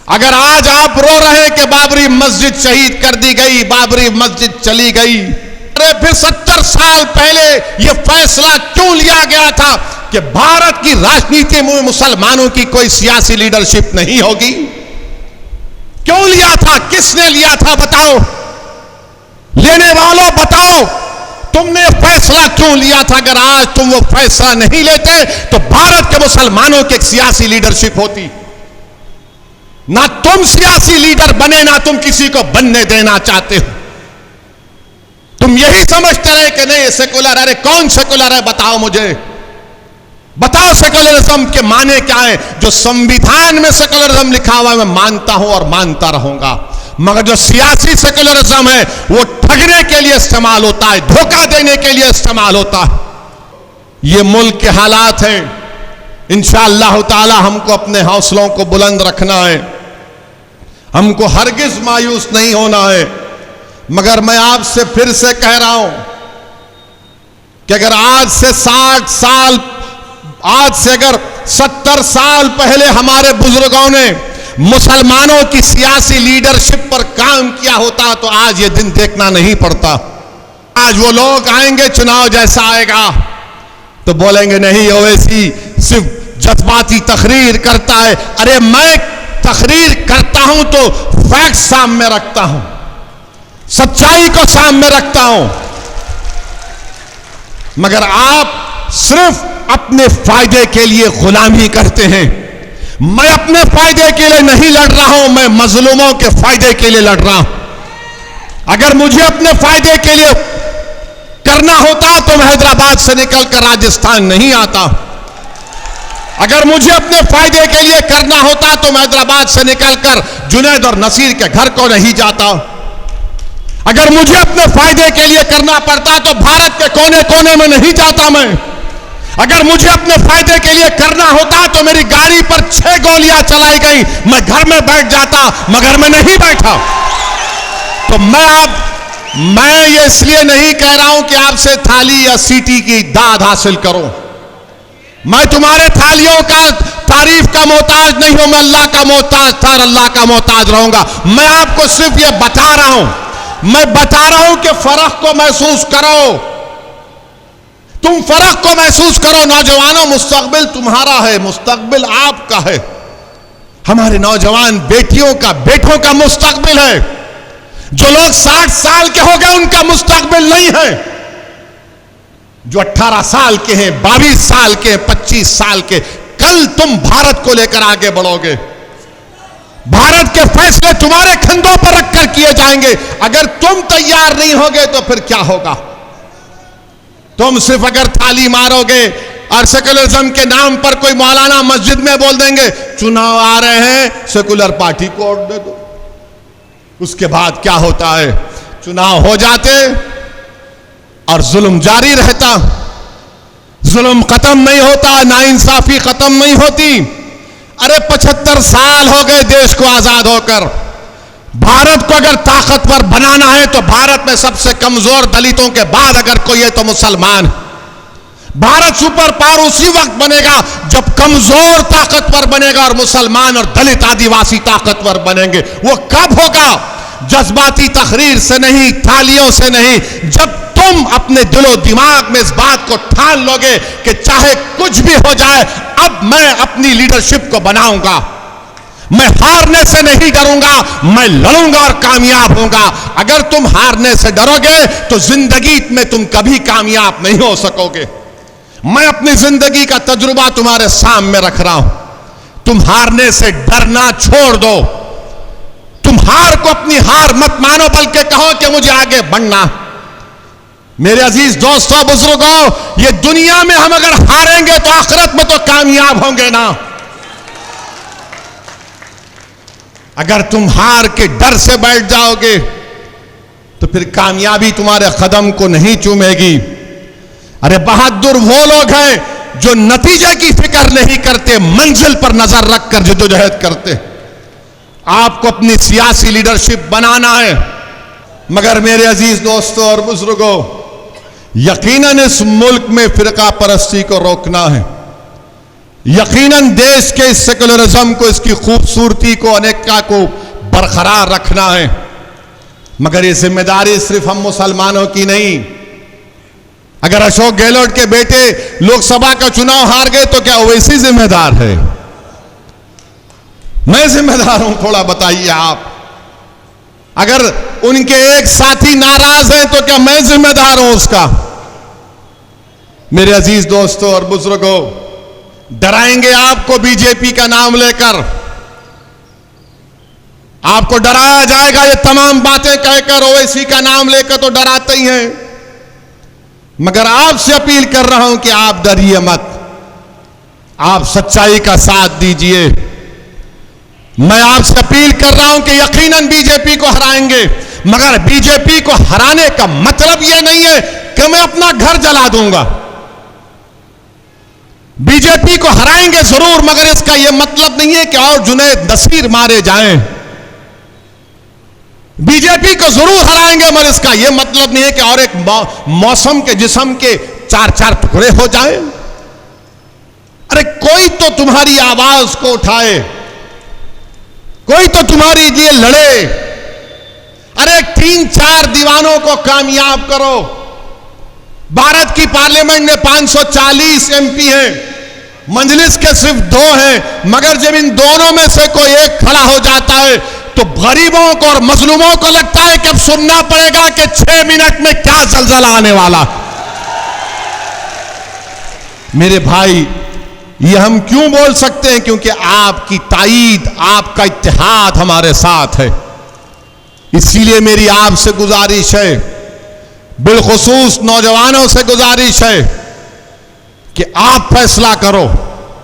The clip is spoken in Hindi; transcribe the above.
अगर आज आप रो रहे हैं कि बाबरी मस्जिद शहीद कर दी गई, बाबरी मस्जिद चली गई, अरे फिर 70 साल पहले यह फैसला क्यों लिया गया था कि भारत की राजनीति में मुसलमानों की कोई सियासी लीडरशिप नहीं होगी? क्यों लिया था? किसने लिया था? बताओ, लेने वालों बताओ, तुमने फैसला क्यों लिया था? अगर आज तुम वो फैसला नहीं लेते तो भारत के मुसलमानों की एक सियासी लीडरशिप होती। ना तुम सियासी लीडर बने, ना तुम किसी को बनने देना चाहते हो। तुम यही समझते रहे कि नहीं सेकुलर, अरे कौन सेकुलर है? बताओ मुझे, बताओ सेकुलरिज्म के माने क्या है? जो संविधान में सेकुलरिज्म लिखा हुआ है मैं मानता हूं और मानता रहूंगा, मगर जो सियासी सेकुलरिज्म है वो ठगने के लिए इस्तेमाल होता है, धोखा देने के लिए इस्तेमाल होता है। ये मुल्क के हालात हैं। इंशाअल्लाह ताला हमको अपने हौसलों को बुलंद रखना है, हमको हरगिज मायूस नहीं होना है। मगर मैं आपसे फिर से कह रहा हूं कि अगर आज से 60 साल, आज से अगर 70 साल पहले हमारे बुजुर्गों ने मुसलमानों की सियासी लीडरशिप पर काम किया होता तो आज ये दिन देखना नहीं पड़ता। आज वो लोग आएंगे, चुनाव जैसा आएगा तो बोलेंगे नहीं ओवैसी सिर्फ जज्बाती तकरीर करता है। अरे मैं तकरीर करता हूं तो फैक्ट सामने रखता हूं, सच्चाई को सामने रखता हूं, मगर आप सिर्फ अपने फायदे के लिए गुलामी करते हैं। मैं अपने फायदे के लिए नहीं लड़ रहा हूं, मैं मजलूमों के फायदे के लिए लड़ रहा हूं। अगर मुझे अपने फायदे के लिए करना होता तो मैं हैदराबाद से निकलकर राजस्थान नहीं आता। अगर मुझे अपने फायदे के लिए करना होता तो मैं हैदराबाद से निकलकर जुनैद और नसीर के घर को नहीं जाता। अगर मुझे अपने फायदे के लिए करना पड़ता तो भारत के कोने कोने में नहीं जाता मैं। अगर मुझे अपने फायदे के लिए करना होता तो मेरी गाड़ी पर 6 गोलियां चलाई गई, मैं घर में बैठ जाता, मगर मैं नहीं बैठा। तो मैं ये इसलिए नहीं कह रहा हूं कि आपसे थाली या सीटी की दाद हासिल करो। मैं तुम्हारे थालियों का तारीफ का मोहताज नहीं हूं, मैं अल्लाह का मोहताज था और अल्लाह का मोहताज रहूंगा। मैं आपको सिर्फ ये बता रहा हूं, मैं बता रहा हूं कि फर्क को महसूस करो, तुम फर्क को महसूस करो। नौजवानों, मुस्तकबिल तुम्हारा है, मुस्तकबिल आपका है। हमारे नौजवान बेटियों का, बेटों का मुस्तकबिल है। जो लोग 60 साल के हो गए उनका मुस्तकबिल नहीं है। जो 18 साल के हैं, 22 साल के, 25 साल के, कल तुम भारत को लेकर आगे बढ़ोगे। भारत के फैसले तुम्हारे कंधों पर रखकर किए जाएंगे। अगर तुम तैयार नहीं होगे तो फिर क्या होगा? तुम सिर्फ अगर थाली मारोगे और सेकुलरिज्म के नाम पर कोई मौलाना मस्जिद में बोल देंगे चुनाव आ रहे हैं, सेकुलर पार्टी को वोट दे दो। उसके बाद क्या होता है? चुनाव हो जाते और जुल्म जारी रहता, जुल्म खत्म नहीं होता, नाइंसाफी खत्म नहीं होती। अरे 75 साल हो गए देश को आजाद होकर। भारत को अगर ताकतवर बनाना है तो भारत में सबसे कमजोर दलितों के बाद अगर कोई है तो मुसलमान। भारत सुपर पावर उसी वक्त बनेगा जब कमजोर ताकतवर बनेगा और मुसलमान और दलित आदिवासी ताकतवर बनेंगे। वो कब होगा? जज्बाती तकरीर से नहीं, थालियों से नहीं। जब तुम अपने दिलो दिमाग में इस बात को ठान लोगे कि चाहे कुछ भी हो जाए, अब मैं अपनी लीडरशिप को बनाऊंगा, मैं हारने से नहीं डरूंगा, मैं लड़ूंगा और कामयाब होऊंगा। अगर तुम हारने से डरोगे तो जिंदगी में तुम कभी कामयाब नहीं हो सकोगे। मैं अपनी जिंदगी का तजुर्बा तुम्हारे सामने रख रहा हूं। तुम हारने से डरना छोड़ दो। तुम हार को अपनी हार मत मानो, बल्कि कहो कि मुझे आगे बढ़ना। मेरे अजीज दोस्तों, बुजुर्गों, ये दुनिया में हम अगर हारेंगे तो आखिरत में तो कामयाब होंगे ना। अगर तुम हार के डर से बैठ जाओगे तो फिर कामयाबी तुम्हारे कदम को नहीं चूमेगी। अरे बहादुर वो लोग हैं जो नतीजे की फिक्र नहीं करते, मंजिल पर नजर रखकर जद्दोजहद करते। आपको अपनी सियासी लीडरशिप बनाना है, मगर मेरे अजीज दोस्तों और बुजुर्गों, यकीनन इस मुल्क में फिरका परस्ती को रोकना है। यकीनन देश के इस सेकुलरिज्म को, इसकी खूबसूरती को, अनेकता को बरकरार रखना है, मगर ये जिम्मेदारी सिर्फ हम मुसलमानों की नहीं। अगर अशोक गहलोत के बेटे लोकसभा का चुनाव हार गए तो क्या ओवैसी जिम्मेदार है? मैं जिम्मेदार हूं? थोड़ा बताइए आप। अगर उनके एक साथी नाराज हैं तो क्या मैं जिम्मेदार हूं उसका? मेरे अजीज दोस्तों और बुजुर्गों, डराएंगे आपको बीजेपी का नाम लेकर, आपको डराया जाएगा। ये तमाम बातें कहकर, ओवैसी का नाम लेकर तो डराते ही हैं, मगर आपसे अपील कर रहा हूं कि आप डरिए मत, आप सच्चाई का साथ दीजिए। मैं आपसे अपील कर रहा हूं कि यकीनन बीजेपी को हराएंगे, मगर बीजेपी को हराने का मतलब यह नहीं है कि मैं अपना घर जला दूंगा। बीजेपी को हराएंगे जरूर, मगर इसका यह मतलब नहीं है कि और जुनैद नसीर मारे जाएं। बीजेपी को जरूर हराएंगे, मगर इसका यह मतलब नहीं है कि और एक मौसम के जिस्म के 4-4 टुकड़े हो जाएं। अरे कोई तो तुम्हारी आवाज को उठाए, कोई तो तुम्हारी लिए लड़े। अरे 3-4 दीवानों को कामयाब करो। भारत की पार्लियामेंट में 540 एमपी हैं, मजलिस के सिर्फ 2 हैं, मगर जब इन दोनों में से कोई एक खड़ा हो जाता है तो गरीबों को और मजलूमों को लगता है कि अब सुनना पड़ेगा कि 6 मिनट में क्या जलजला आने वाला। मेरे भाई, ये हम क्यों बोल सकते हैं? क्योंकि आपकी ताईद, आपका इत्तेहाद हमारे साथ है। इसीलिए मेरी आपसे गुजारिश है, बिलखुसूस नौजवानों से गुजारिश है कि आप फैसला करो।